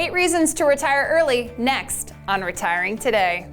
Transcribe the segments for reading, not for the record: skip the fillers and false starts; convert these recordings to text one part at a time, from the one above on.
8 reasons to retire early, next on Retiring Today.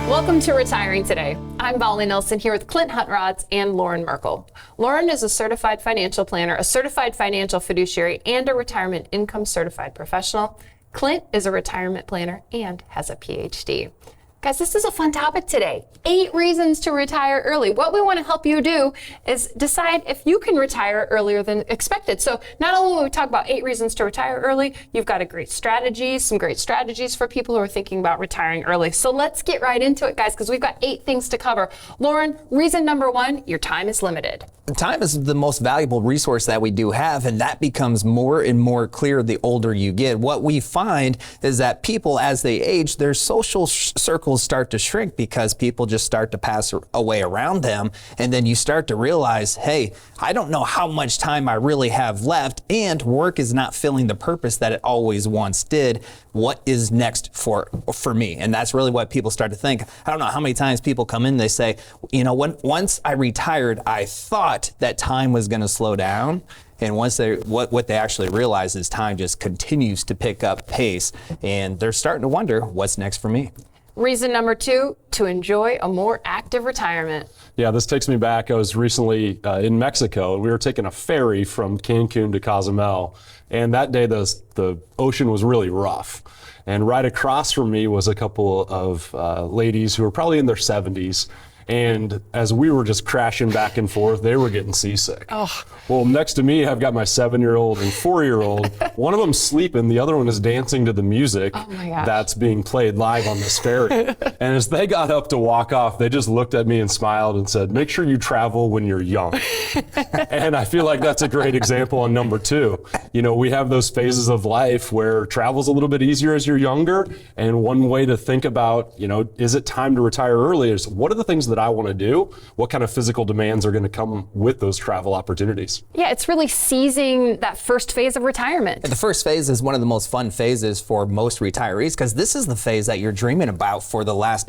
Welcome to Retiring Today. I'm Molly Nelson here with Clint Huntrods and Loren Merkle. Loren is a certified financial planner, a certified financial fiduciary, and a retirement income certified professional. Clint is a retirement planner and has a PhD. Guys, this is a fun topic today. 8 reasons to retire early. What we want to help you do is decide if you can retire earlier than expected. So not only will we talk about 8 reasons to retire early, you've got some great strategies for people who are thinking about retiring early. So let's get right into it, guys, because we've got 8 things to cover. Loren, reason number 1, your time is limited. Time is the most valuable resource that we do have, and that becomes more and more clear the older you get. What we find is that people, as they age, their social circles start to shrink because people just start to pass away around them. And then you start to realize, hey, I don't know how much time I really have left, and work is not filling the purpose that it always once did. What is next for me? And that's really what people start to think. I don't know how many times people come in, they say, once I retired, I thought that time was going to slow down. And once what they actually realize is time just continues to pick up pace, and they're starting to wonder, what's next for me? Reason number 2, to enjoy a more active retirement. Yeah, this takes me back. I was recently in Mexico, and we were taking a ferry from Cancun to Cozumel. And that day, the ocean was really rough. And right across from me was a couple of ladies who were probably in their 70s. And as we were just crashing back and forth, they were getting seasick. Oh. Well, next to me, I've got my 7-year-old and 4-year-old. One of them's sleeping, the other one is dancing to the music that's being played live on this ferry. And as they got up to walk off, they just looked at me and smiled and said, make sure you travel when you're young. And I feel like that's a great example on number 2. We have those phases of life where travel's a little bit easier as you're younger. And one way to think about, is it time to retire early, is what are the things that I want to do? What kind of physical demands are going to come with those travel opportunities? Yeah, it's really seizing that first phase of retirement. The first phase is one of the most fun phases for most retirees, because this is the phase that you're dreaming about for the last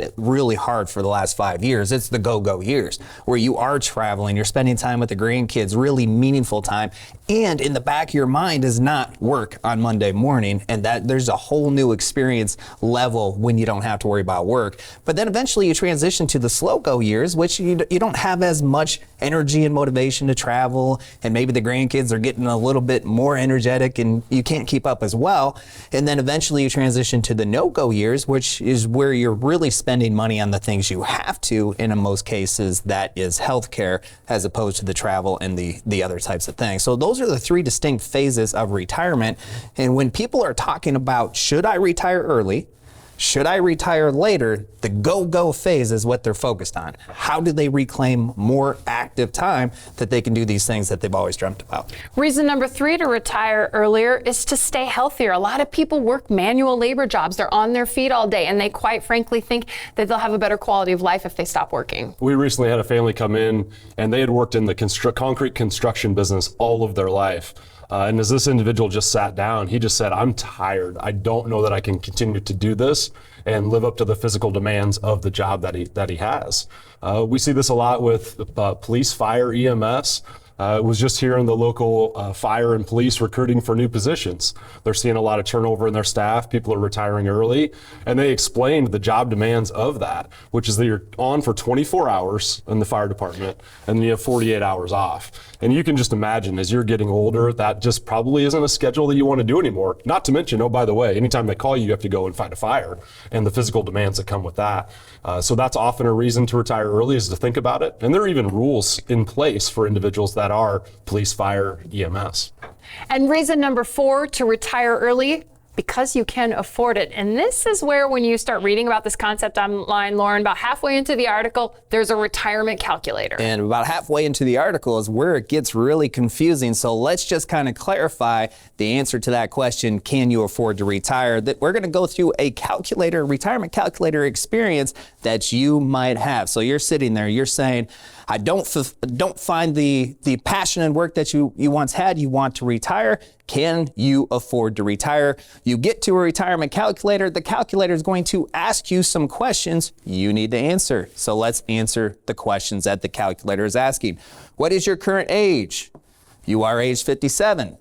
5 years. It's the go-go years where you are traveling, you're spending time with the grandkids, really meaningful time. And in the back of your mind is not work on Monday morning, and that there's a whole new experience level when you don't have to worry about work. But then eventually you transition to the slow go years, which you don't have as much energy and motivation to travel, and maybe the grandkids are getting a little bit more energetic and you can't keep up as well. And then eventually you transition to the no-go years, which is where you're really spending money on the things you have to, and in most cases that is healthcare as opposed to the travel and the other types of things. So those are the 3 distinct phases of retirement. And when people are talking about, should I retire early? Should I retire later? The go-go phase is what they're focused on. How do they reclaim more active time that they can do these things that they've always dreamt about? Reason number 3 to retire earlier is to stay healthier. A lot of people work manual labor jobs. They're on their feet all day, and they quite frankly think that they'll have a better quality of life if they stop working. We recently had a family come in, and they had worked in the concrete construction business all of their life. And as this individual just sat down, he just said, I'm tired. I don't know that I can continue to do this and live up to the physical demands of the job that he has. We see this a lot with police, fire, EMS. It was just here in the local fire and police recruiting for new positions. They're seeing a lot of turnover in their staff. People are retiring early, and they explained the job demands of that, which is that you're on for 24 hours in the fire department, and then you have 48 hours off. And you can just imagine, as you're getting older, that just probably isn't a schedule that you want to do anymore. Not to mention, oh, by the way, anytime they call you, you have to go and fight a fire, and the physical demands that come with that. So that's often a reason to retire early, is to think about it. And there are even rules in place for individuals that are police, fire, EMS. And reason number 4 to retire early, because you can afford it. And this is where, when you start reading about this concept online, Loren, about halfway into the article, there's a retirement calculator. And about halfway into the article is where it gets really confusing. So let's just kind of clarify the answer to that question, can you afford to retire? That we're going to go through a calculator, retirement calculator experience that you might have. So you're sitting there, you're saying, I don't find the passion and work that you once had. You want to retire. Can you afford to retire? You get to a retirement calculator. The calculator is going to ask you some questions you need to answer. So let's answer the questions that the calculator is asking. What is your current age? You are age 57.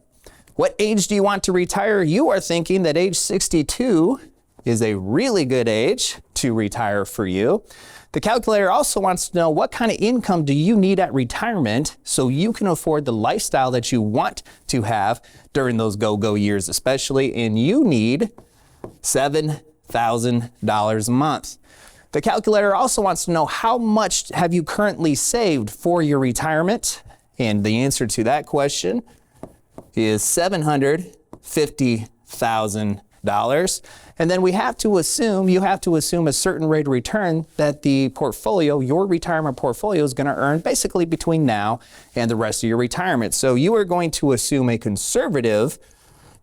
What age do you want to retire? You are thinking that age 62 is a really good age to retire for you. The calculator also wants to know what kind of income do you need at retirement so you can afford the lifestyle that you want to have during those go-go years especially, and you need $7,000 a month. The calculator also wants to know how much have you currently saved for your retirement, and the answer to that question is $750,000. And then you have to assume a certain rate of return that the portfolio, your retirement portfolio, is going to earn basically between now and the rest of your retirement. So you are going to assume a conservative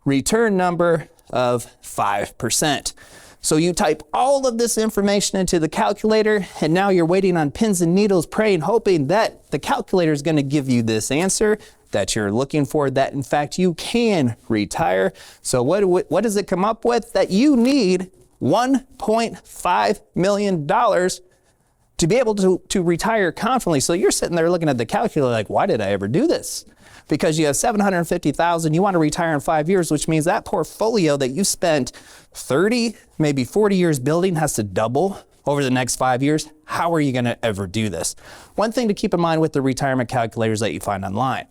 return number of 5%. So you type all of this information into the calculator, and now you're waiting on pins and needles, praying, hoping that the calculator is going to give you this answer that you're looking for, that in fact you can retire. So what does it come up with? That you need $1.5 million to be able to retire confidently. So you're sitting there looking at the calculator like, why did I ever do this? Because you have $750,000, you want to retire in 5 years, which means that portfolio that you spent 30, maybe 40 years building has to double over the next 5 years. How are you going to ever do this? One thing to keep in mind with the retirement calculators that you find online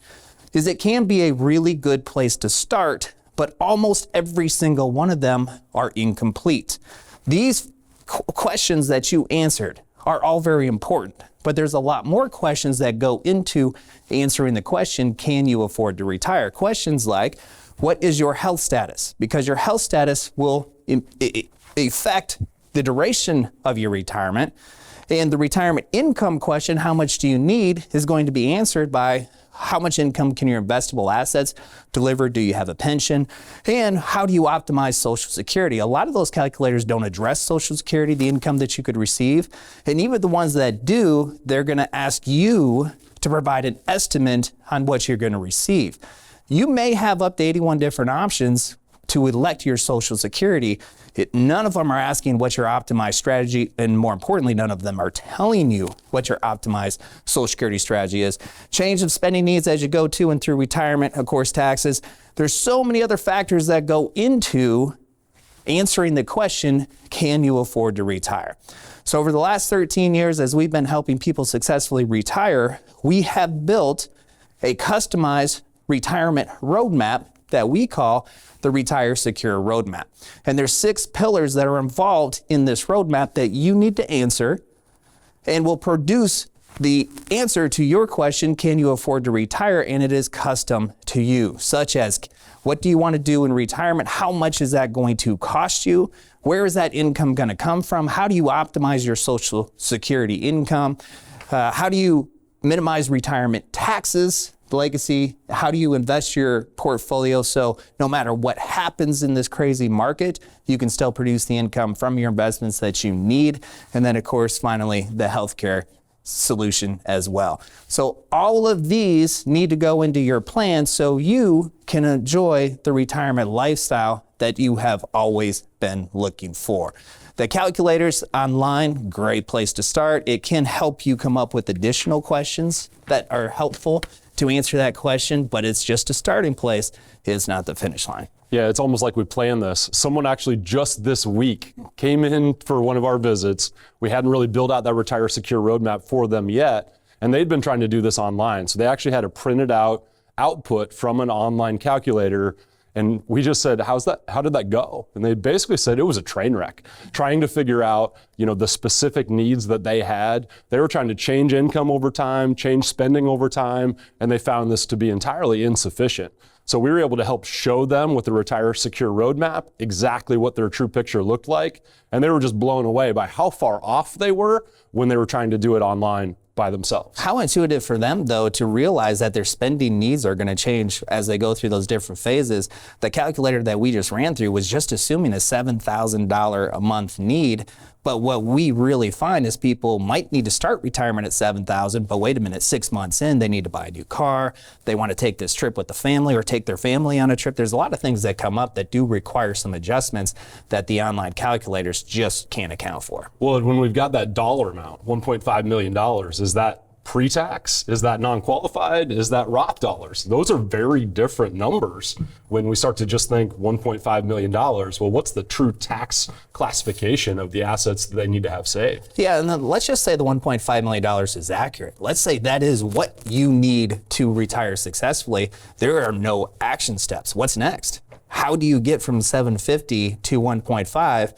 is it can be a really good place to start, but almost every single one of them are incomplete. These questions that you answered are all very important, but there's a lot more questions that go into answering the question, can you afford to retire? Questions like, what is your health status? Because your health status will affect the duration of your retirement. And the retirement income question, how much do you need, is going to be answered by how much income can your investable assets deliver? Do you have a pension? And how do you optimize Social Security? A lot of those calculators don't address Social Security, the income that you could receive. And even the ones that do, they're going to ask you to provide an estimate on what you're going to receive. You may have up to 81 different options to elect your Social Security. None of them are asking what your optimized strategy, and more importantly, none of them are telling you what your optimized Social Security strategy is. Change of spending needs as you go to and through retirement, of course, taxes. There's so many other factors that go into answering the question, can you afford to retire? So over the last 13 years, as we've been helping people successfully retire, we have built a customized retirement roadmap that we call the Retire Secure Roadmap. And there's 6 pillars that are involved in this roadmap that you need to answer and will produce the answer to your question, can you afford to retire? And it is custom to you, such as what do you want to do in retirement? How much is that going to cost you? Where is that income going to come from? How do you optimize your Social Security income? How do you minimize retirement taxes? Legacy, how do you invest your portfolio so no matter what happens in this crazy market, you can still produce the income from your investments that you need? And then, of course, finally, the healthcare solution as well. So all of these need to go into your plan so you can enjoy the retirement lifestyle that you have always been looking for. The calculators online, great place to start. It can help you come up with additional questions that are helpful to answer that question, but it's just a starting place. It's not the finish line. Yeah, it's almost like we planned this. Someone actually just this week came in for one of our visits. We hadn't really built out that Retire Secure roadmap for them yet, and they'd been trying to do this online. So they actually had a printed out output from an online calculator. And we just said, how did that go? And they basically said it was a train wreck, trying to figure out, the specific needs that they had. They were trying to change income over time, change spending over time, and they found this to be entirely insufficient. So we were able to help show them with the Retire Secure roadmap exactly what their true picture looked like. And they were just blown away by how far off they were when they were trying to do it online by themselves. How intuitive for them, though, to realize that their spending needs are going to change as they go through those different phases. The calculator that we just ran through was just assuming a $7,000 a month need, But what we really find is people might need to start retirement at $7,000, but wait a minute, 6 months in, they need to buy a new car. They want to take this trip with the family or take their family on a trip. There's a lot of things that come up that do require some adjustments that the online calculators just can't account for. Well, when we've got that dollar amount, $1.5 million, is that pre-tax? Is that non-qualified? Is that Roth dollars? Those are very different numbers when we start to just think $1.5 million. Well, what's the true tax classification of the assets that they need to have saved? Yeah, and then let's just say the $1.5 million is accurate. Let's say that is what you need to retire successfully. There are no action steps. What's next? How do you get from 750 to 1.5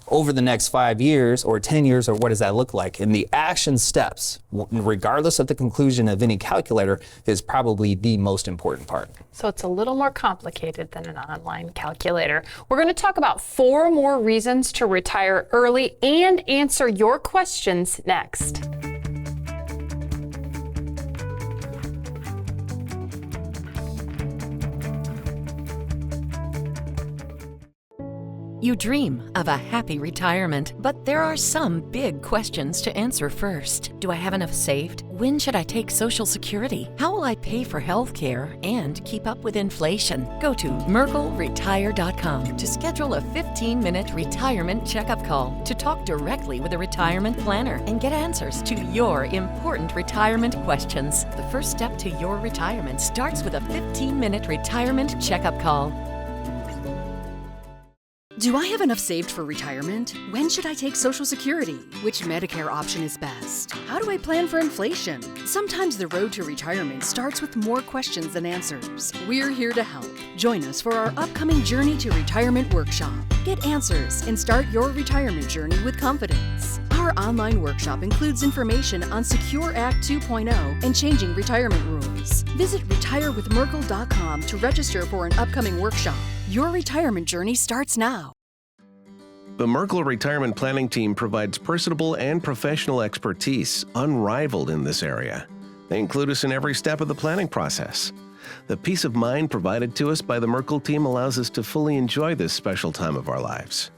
over the next 5 years or 10 years, or what does that look like? And the action steps, regardless of the conclusion of any calculator, is probably the most important part. So it's a little more complicated than an online calculator. We're going to talk about 4 more reasons to retire early and answer your questions next. You dream of a happy retirement, but there are some big questions to answer first. Do I have enough saved? When should I take Social Security? How will I pay for health care and keep up with inflation? Go to merkleretire.com to schedule a 15-minute retirement checkup call to talk directly with a retirement planner and get answers to your important retirement questions. The first step to your retirement starts with a 15-minute retirement checkup call. Do I have enough saved for retirement? When should I take Social Security? Which Medicare option is best? How do I plan for inflation? Sometimes the road to retirement starts with more questions than answers. We're here to help. Join us for our upcoming Journey to Retirement workshop. Get answers and start your retirement journey with confidence. Our online workshop includes information on Secure Act 2.0 and changing retirement rules. Visit retirewithmerkle.com to register for an upcoming workshop. Your retirement journey starts now. The Merkle Retirement Planning Team provides personable and professional expertise unrivaled in this area. They include us in every step of the planning process. The peace of mind provided to us by the Merkle team allows us to fully enjoy this special time of our lives.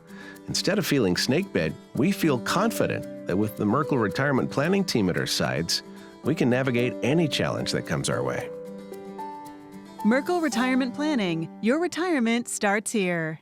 Instead of feeling snakebit, we feel confident that with the Merkle Retirement Planning Team at our sides, we can navigate any challenge that comes our way. Merkle Retirement Planning. Your retirement starts here.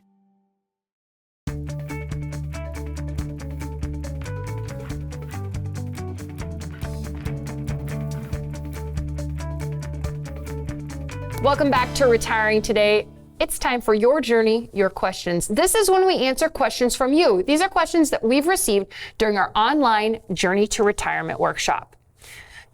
Welcome back to Retiring Today. It's time for your journey, your questions. This is when we answer questions from you. These are questions that we've received during our online Journey to Retirement workshop.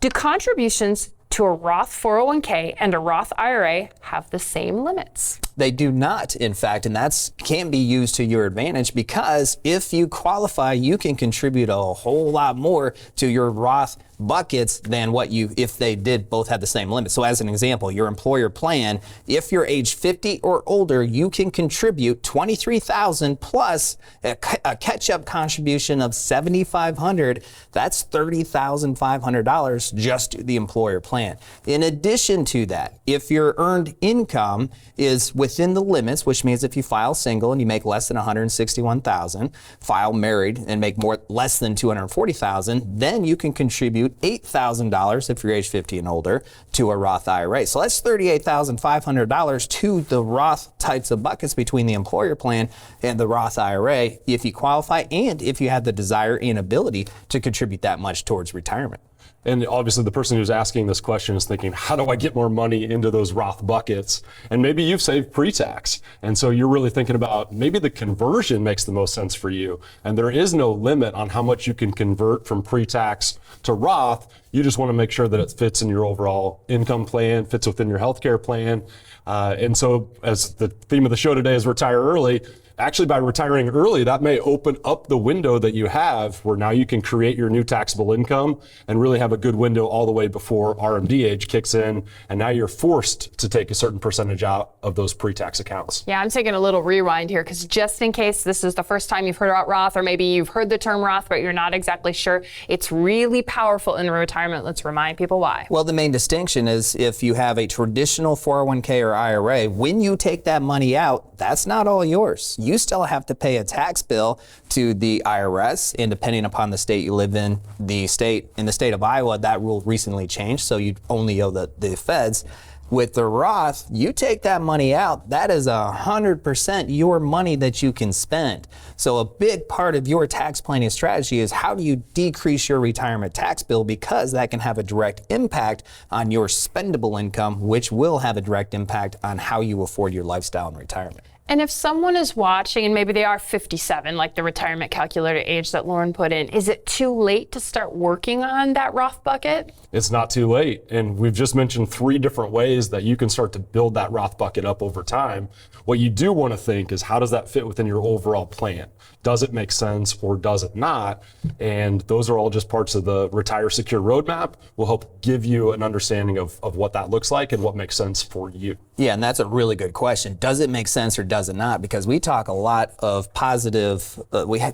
Do contributions to a Roth 401k and a Roth IRA have the same limits? They do not, in fact, and that can be used to your advantage because if you qualify, you can contribute a whole lot more to your Roth buckets than what if they did both have the same limit. So as an example, your employer plan, if you're age 50 or older, you can contribute $23,000 plus a catch-up contribution of $7,500. That's $30,500 just to the employer plan. In addition to that, if your earned income is within the limits, which means if you file single and you make less than $161,000, file married and make less than $240,000, then you can contribute $8,000 if you're age 50 and older to a Roth IRA. So that's $38,500 to the Roth types of buckets between the employer plan and the Roth IRA if you qualify and if you have the desire and ability to contribute that much towards retirement. And obviously the person who's asking this question is thinking, how do I get more money into those Roth buckets? And maybe you've saved pre-tax. And so you're really thinking about maybe the conversion makes the most sense for you. And there is no limit on how much you can convert from pre-tax to Roth. You just want to make sure that it fits in your overall income plan, fits within your healthcare plan. And so as the theme of the show today is retire early, actually, by retiring early, that may open up the window that you have where now you can create your new taxable income and really have a good window all the way before RMD age kicks in. And now you're forced to take a certain percentage out of those pre-tax accounts. Yeah, I'm taking a little rewind here because just in case this is the first time you've heard about Roth, or maybe you've heard the term Roth, but you're not exactly sure, it's really powerful in retirement. Let's remind people why. Well, the main distinction is if you have a traditional 401k or IRA, when you take that money out, that's not all yours. you still have to pay a tax bill to the IRS, and depending upon the state you live in the state of Iowa, that rule recently changed, so you only owe the feds. With the Roth, you take that money out, that is 100% your money that you can spend. So a big part of your tax planning strategy is how do you decrease your retirement tax bill, because that can have a direct impact on your spendable income, which will have a direct impact on how you afford your lifestyle in retirement. And if someone is watching and maybe they are 57, like the retirement calculator age that Loren put in, is it too late to start working on that Roth bucket? It's not too late. And we've just mentioned 3 different ways that you can start to build that Roth bucket up over time. What you do want to think is, how does that fit within your overall plan? Does it make sense or does it not? And those are all just parts of the Retire Secure Roadmap. Will help give you an understanding of what that looks like and what makes sense for you. Yeah, and that's a really good question. Does it make sense or does it not? Because we talk a lot of positive,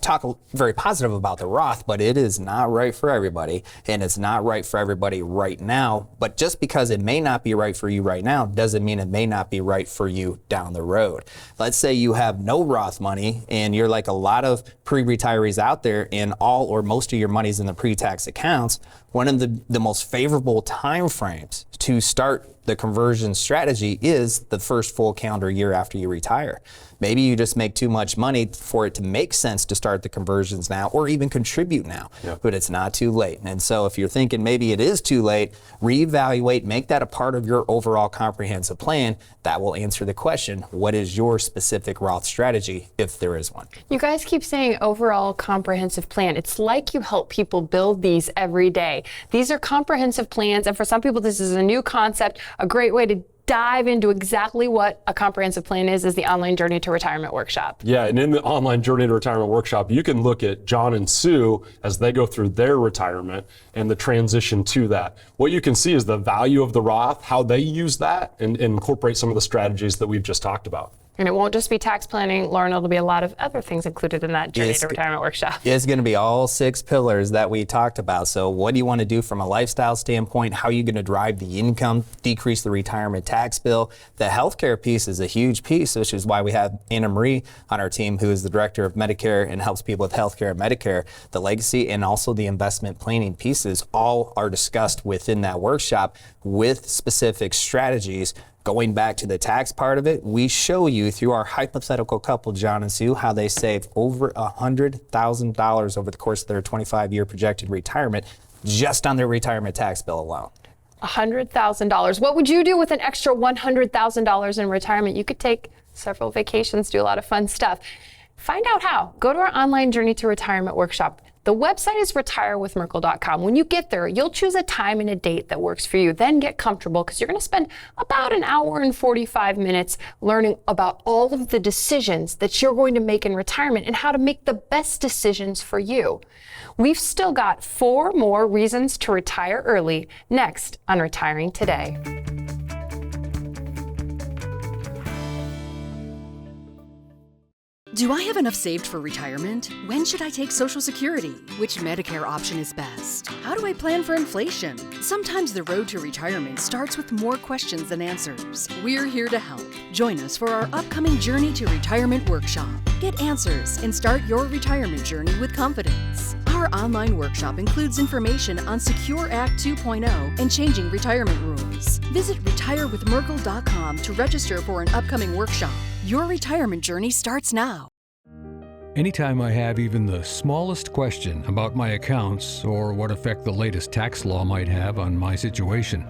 talk very positive about the Roth, but it is not right for everybody, and it's not right for everybody right now. But just because it may not be right for you right now doesn't mean it may not be right for you down the road. Let's say you have no Roth money and you're like a lot of pre-retirees out there, and all or most of your money's in the pre-tax accounts. One of the most favorable time frames to start the conversion strategy is the first full calendar year after you retire. Maybe you just make too much money for it to make sense to start the conversions now or even contribute now, but it's not too late. And so if you're thinking maybe it is too late, reevaluate, make that a part of your overall comprehensive plan. That will answer the question, what is your specific Roth strategy, if there is one? You guys keep saying overall comprehensive plan. It's like you help people build these every day. These are comprehensive plans, and for some people this is a new concept. A great way to dive into exactly what a comprehensive plan is the online Journey to Retirement workshop. Yeah, and in the online Journey to Retirement workshop, you can look at John and Sue as they go through their retirement and the transition to that. What you can see is the value of the Roth, how they use that, and incorporate some of the strategies that we've just talked about. And it won't just be tax planning, Loren, there'll be a lot of other things included in that Journey to Retirement workshop. It's going to be all 6 pillars that we talked about. So what do you want to do from a lifestyle standpoint? How are you going to drive the income, decrease the retirement tax bill? The healthcare piece is a huge piece, which is why we have Anna Marie on our team, who is the director of Medicare and helps people with healthcare and Medicare. The legacy and also the investment planning pieces all are discussed within that workshop with specific strategies. Going back to the tax part of it, we show you through our hypothetical couple, John and Sue, how they save over $100,000 over the course of their 25-year projected retirement just on their retirement tax bill alone. $100,000. What would you do with an extra $100,000 in retirement? You could take several vacations, do a lot of fun stuff. Find out how. Go to our online Journey to Retirement workshop. The website is retirewithmerkle.com. When you get there, you'll choose a time and a date that works for you. Then get comfortable, because you're going to spend about an hour and 45 minutes learning about all of the decisions that you're going to make in retirement and how to make the best decisions for you. We've still got 4 more reasons to retire early next on Retiring Today. Do I have enough saved for retirement? When should I take Social Security? Which Medicare option is best? How do I plan for inflation? Sometimes the road to retirement starts with more questions than answers. We're here to help. Join us for our upcoming Journey to Retirement workshop. Get answers and start your retirement journey with confidence. Our online workshop includes information on Secure Act 2.0 and changing retirement rules. Visit retirewithmerkle.com to register for an upcoming workshop. Your retirement journey starts now. Anytime I have even the smallest question about my accounts or what effect the latest tax law might have on my situation,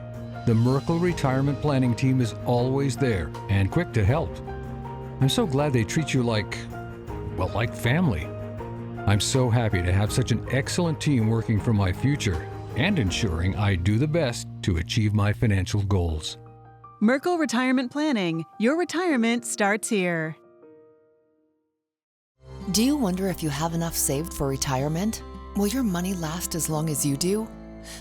the Merkle Retirement Planning Team is always there and quick to help. I'm so glad they treat you like family. I'm so happy to have such an excellent team working for my future and ensuring I do the best to achieve my financial goals. Merkle Retirement Planning. Your retirement starts here. Do you wonder if you have enough saved for retirement? Will your money last as long as you do?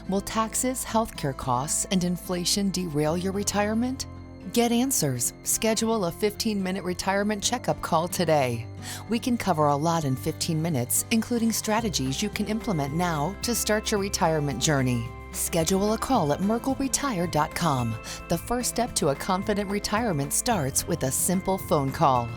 Will taxes, healthcare costs, and inflation derail your retirement? Get answers. Schedule a 15-minute retirement checkup call today. We can cover a lot in 15 minutes, including strategies you can implement now to start your retirement journey. Schedule a call at merkleretire.com. The first step to a confident retirement starts with a simple phone call.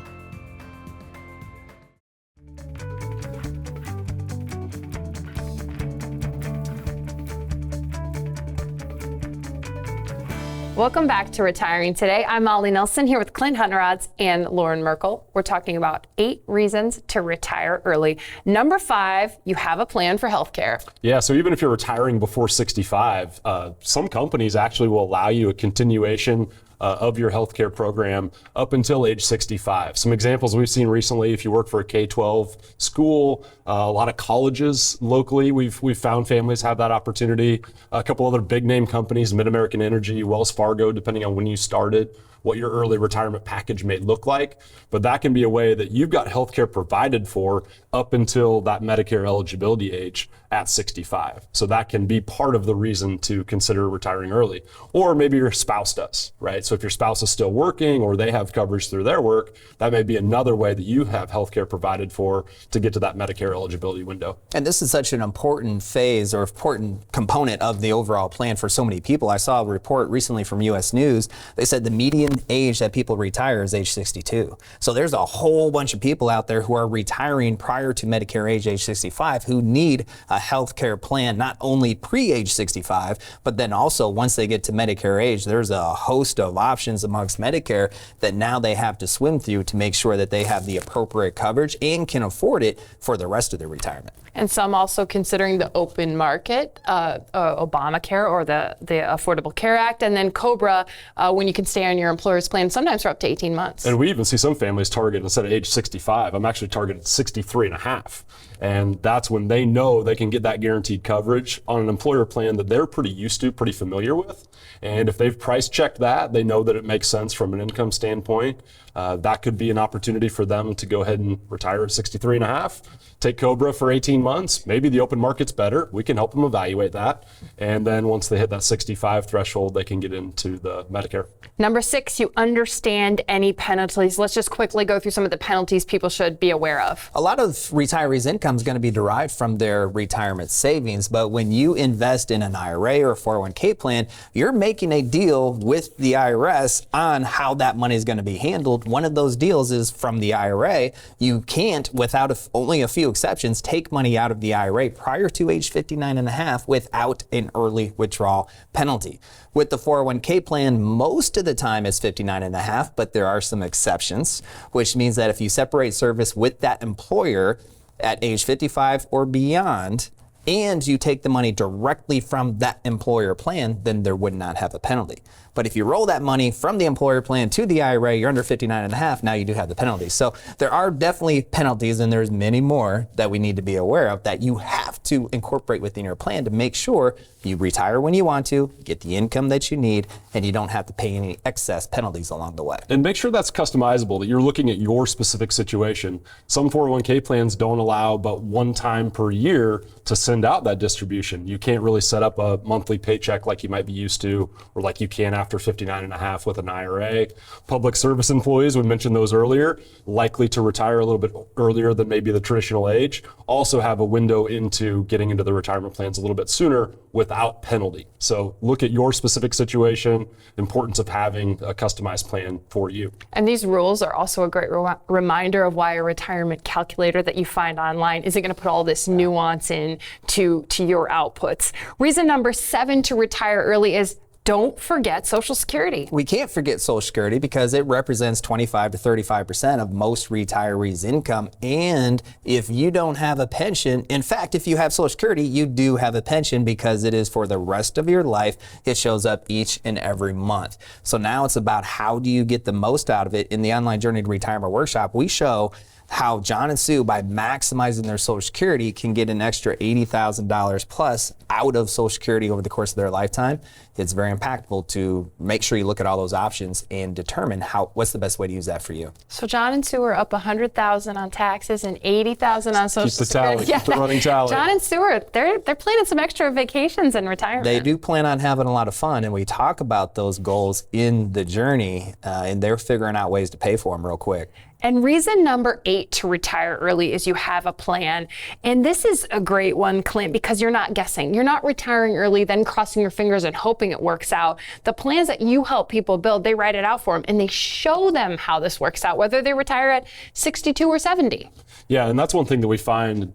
Welcome back to Retiring Today. I'm Molly Nelson here with Clint Huntrods and Loren Merkle. We're talking about 8 reasons to retire early. Number 5, you have a plan for healthcare. Yeah, so even if you're retiring before 65, some companies actually will allow you a continuation of your healthcare program up until age 65. Some examples we've seen recently: if you work for a K-12 school, a lot of colleges locally, we've found families have that opportunity. A couple other big name companies, Mid-American Energy, Wells Fargo, depending on when you started, what your early retirement package may look like. But that can be a way that you've got healthcare provided for up until that Medicare eligibility age at 65. So that can be part of the reason to consider retiring early. Or maybe your spouse does, right? So if your spouse is still working or they have coverage through their work, that may be another way that you have healthcare provided for to get to that Medicare eligibility window. And this is such an important phase or important component of the overall plan for so many people. I saw a report recently from US News. They said the median age that people retire is age 62. So there's a whole bunch of people out there who are retiring prior to Medicare age 65 who need a health care plan, not only pre-age 65, but then also once they get to Medicare age, there's a host of options amongst Medicare that now they have to swim through to make sure that they have the appropriate coverage and can afford it for the rest of their retirement. And some also considering the open market, Obamacare or the Affordable Care Act, and then COBRA when you can stay on your employer's plan, sometimes for up to 18 months. And we even see some families target, instead of age 65, I'm actually targeted 63 and a half. And that's when they know they can get that guaranteed coverage on an employer plan that they're pretty used to, pretty familiar with. And if they've price checked that, they know that it makes sense from an income standpoint. That could be an opportunity for them to go ahead and retire at 63 and a half, take COBRA for 18 months. Maybe the open market's better. We can help them evaluate that. And then once they hit that 65 threshold, they can get into the Medicare. Number 6, you understand any penalties. Let's just quickly go through some of the penalties people should be aware of. A lot of retirees' income is going to be derived from their retirement savings, but when you invest in an IRA or a 401k plan, you're making a deal with the IRS on how that money is going to be handled. One of those deals is from the IRA. You can't, without only a few exceptions, take money out of the IRA prior to age 59 and a half without an early withdrawal penalty. With the 401k plan, most of the time it's 59 and a half, but there are some exceptions, which means that if you separate service with that employer at age 55 or beyond, and you take the money directly from that employer plan, then there would not have a penalty. But if you roll that money from the employer plan to the IRA, you're under 59 and a half, now you do have the penalty. So there are definitely penalties, and there's many more that we need to be aware of that you have to incorporate within your plan to make sure you retire when you want to, get the income that you need, and you don't have to pay any excess penalties along the way. And make sure that's customizable, that you're looking at your specific situation. Some 401k plans don't allow but one time per year to send out that distribution. You can't really set up a monthly paycheck like you might be used to, or like you can after 59 and a half with an IRA. Public service employees, we mentioned those earlier, likely to retire a little bit earlier than maybe the traditional age, also have a window into getting into the retirement plans a little bit sooner without penalty. So look at your specific situation, importance of having a customized plan for you. And these rules are also a great reminder of why a retirement calculator that you find online isn't going to put all this nuance in to your outputs. Reason number 7 to retire early is don't forget Social Security. We can't forget Social Security because it represents 25 to 35% of most retirees' income. And if you don't have a pension, in fact, if you have Social Security, you do have a pension because it is for the rest of your life. It shows up each and every month. So now it's about how do you get the most out of it. In the online Journey to Retirement workshop, we show how John and Sue, by maximizing their Social Security, can get an extra $80,000 plus out of Social Security over the course of their lifetime. It's very impactful to make sure you look at all those options and determine what's the best way to use that for you. So John and Sue are up $100,000 on taxes and $80,000 on Social Security. Keep the running tally. John and Sue they're planning some extra vacations in retirement. They do plan on having a lot of fun, and we talk about those goals in the journey, and they're figuring out ways to pay for them real quick. And reason number 8 to retire early is you have a plan. And this is a great one, Clint, because you're not guessing. You're not retiring early, then crossing your fingers and hoping it works out. The plans that you help people build, they write it out for them and they show them how this works out, whether they retire at 62 or 70. Yeah, and that's one thing that we find.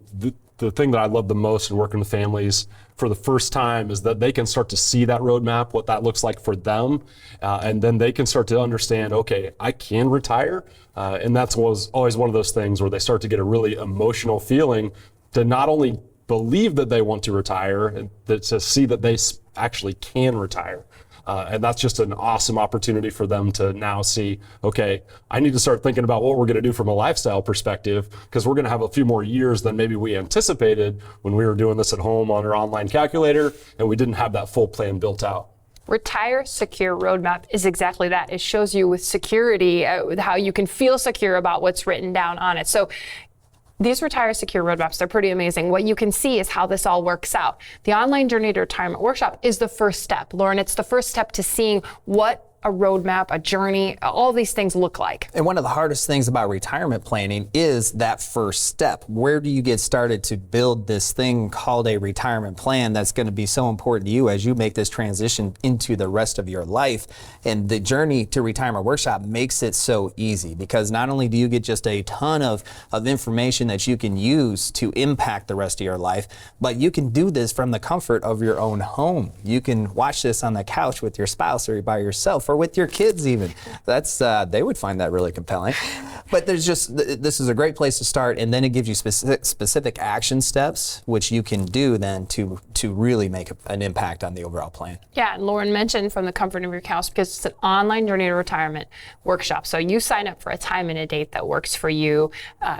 the thing that I love the most in working with families for the first time is that they can start to see that roadmap, what that looks like for them, and then they can start to understand, okay, I can retire, and that was always one of those things where they start to get a really emotional feeling to not only believe that they want to retire, and to see that they actually can retire. And that's just an awesome opportunity for them to now see, okay, I need to start thinking about what we're going to do from a lifestyle perspective, because we're going to have a few more years than maybe we anticipated when we were doing this at home on our online calculator, and we didn't have that full plan built out. Retire Secure Roadmap is exactly that. It shows you with security how you can feel secure about what's written down on it. So these Retire Secure Roadmaps, they're pretty amazing. What you can see is how this all works out. The Online Journey to Retirement Workshop is the first step. Lauren, it's the first step to seeing what a roadmap, a journey, all these things look like. And one of the hardest things about retirement planning is that first step. Where do you get started to build this thing called a retirement plan that's going to be so important to you as you make this transition into the rest of your life? And the Journey to Retirement Workshop makes it so easy, because not only do you get just a ton of information that you can use to impact the rest of your life, but you can do this from the comfort of your own home. You can watch this on the couch with your spouse or by yourself, or with your kids even. That's they would find that really compelling. But there's just, this is a great place to start, and then it gives you specific action steps which you can do then to really make an impact on the overall plan. Yeah, and Lauren mentioned from the comfort of your couch, because it's an online journey to retirement workshop. So you sign up for a time and a date that works for you.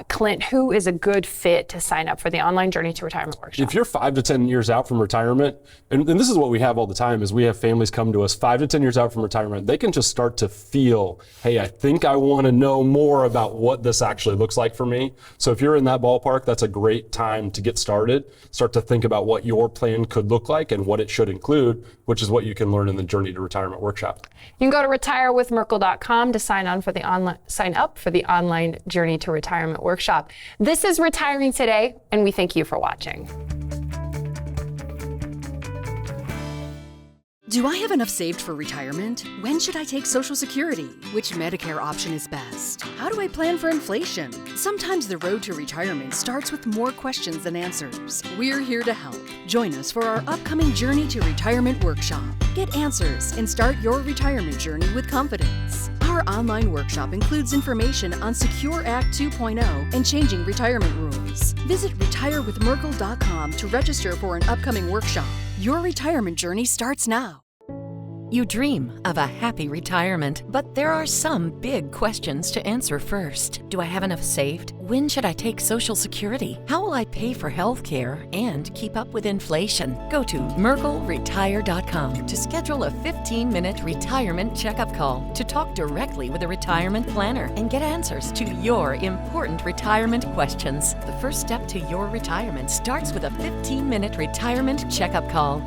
Clint, who is a good fit to sign up for the online journey to retirement workshop? If you're 5 to 10 years out from retirement, and this is what we have all the time, is we have families come to us 5 to 10 years out from retirement. They can just start to feel, hey, I think I want to know more about what this actually looks like for me. So if you're in that ballpark, that's a great time to get started. Start to think about what your plan could look like and what it should include, which is what you can learn in the Journey to Retirement Workshop. You can go to retirewithmerkle.com to sign up for the online Journey to Retirement Workshop. This is Retiring Today, and we thank you for watching. Do I have enough saved for retirement? When should I take Social Security? Which Medicare option is best? How do I plan for inflation? Sometimes the road to retirement starts with more questions than answers. We're here to help. Join us for our upcoming Journey to Retirement Workshop. Get answers and start your retirement journey with confidence. Our online workshop includes information on Secure Act 2.0 and changing retirement rules. Visit retirewithmerkle.com to register for an upcoming workshop. Your retirement journey starts now. You dream of a happy retirement, but there are some big questions to answer first. Do I have enough saved? When should I take Social Security? How will I pay for health care and keep up with inflation? Go to merkleretire.com to schedule a 15-minute retirement checkup call to talk directly with a retirement planner and get answers to your important retirement questions. The first step to your retirement starts with a 15-minute retirement checkup call.